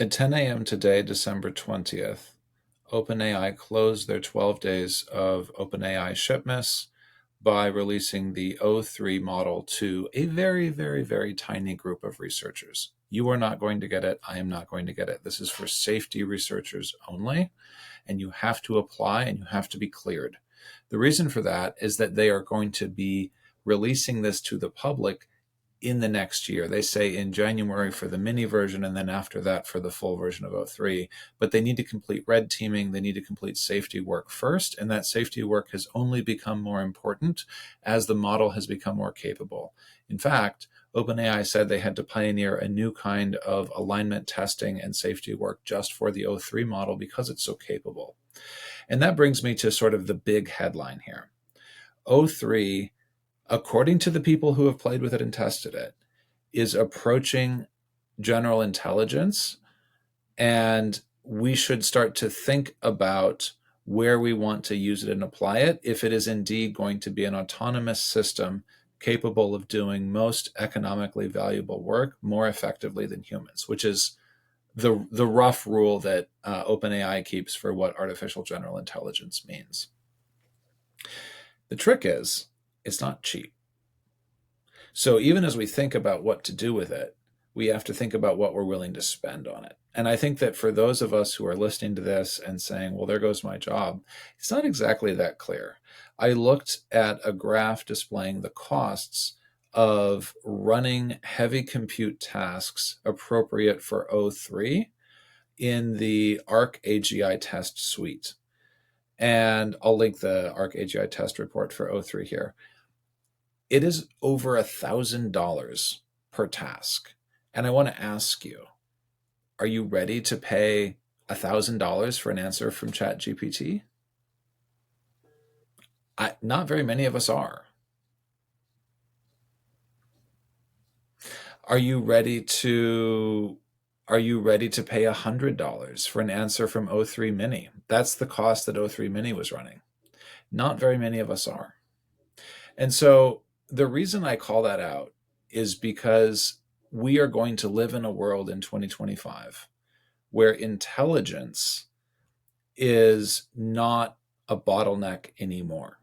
At 10 a.m. today, December 20th, OpenAI closed their 12 days of OpenAI shipments by releasing the O3 model to a very, very, very tiny group of researchers. You are not going to get it. I am not going to get it. This is for safety researchers only, and you have to apply and you have to be cleared. The reason for that is that they are going to be releasing this to the public in the next year. They say in January for the mini version, and then after that for the full version of O3. But they need to complete red teaming. They need to complete safety work first. And that safety work has only become more important as the model has become more capable. In fact, OpenAI said they had to pioneer a new kind of alignment testing and safety work just for the O3 model because it's so capable. And that brings me to sort of the big headline here. O3, according to the people who have played with it and tested it, is approaching general intelligence, and we should start to think about where we want to use it and apply it if it is indeed going to be an autonomous system capable of doing most economically valuable work more effectively than humans, which is the rough rule that OpenAI keeps for what artificial general intelligence means. The trick is, it's not cheap. So even as we think about what to do with it, we have to think about what we're willing to spend on it. And I think that for those of us who are listening to this and saying, well, there goes my job, it's not exactly that clear. I looked at a graph displaying the costs of running heavy compute tasks appropriate for O3 in the Arc AGI test suite. And I'll link the Arc AGI test report for O3 here. It is over $1,000 per task. And I want to ask you, are you ready to pay $1,000 for an answer from ChatGPT? Not very many of us are. Are you ready to pay $100 for an answer from O3 Mini? That's the cost that O3 Mini was running. Not very many of us are. And so the reason I call that out is because we are going to live in a world in 2025 where intelligence is not a bottleneck anymore.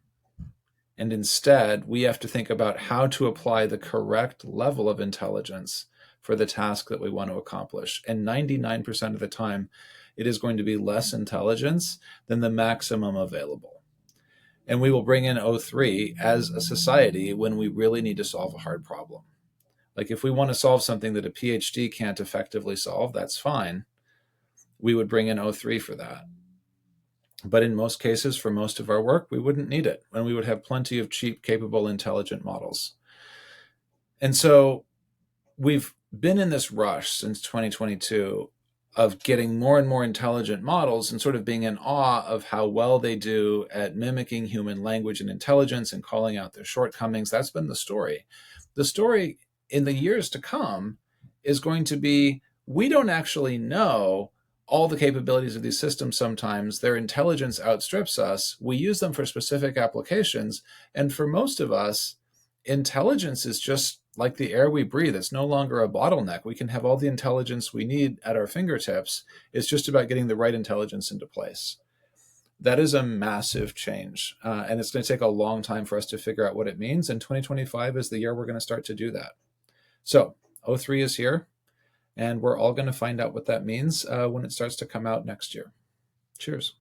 And instead, we have to think about how to apply the correct level of intelligence for the task that we want to accomplish. And 99% of the time, it is going to be less intelligence than the maximum available. And we will bring in O3 as a society when we really need to solve a hard problem. Like if we want to solve something that a PhD can't effectively solve, that's fine. We would bring in O3 for that. But in most cases, for most of our work, we wouldn't need it, and we would have plenty of cheap, capable, intelligent models. And so we've been in this rush since 2022 of getting more and more intelligent models and sort of being in awe of how well they do at mimicking human language and intelligence and calling out their shortcomings. That's been the story. The story in the years to come is going to be, we don't actually know all the capabilities of these systems sometimes. Their intelligence outstrips us. We use them for specific applications. And for most of us, intelligence is just like the air we breathe. It's no longer a bottleneck. We can have all the intelligence we need at our fingertips. It's just about getting the right intelligence into place. That is a massive change. And it's going to take a long time for us to figure out what it means. And 2025 is the year we're going to start to do that. So O3 is here. And we're all going to find out what that means when it starts to come out next year. Cheers.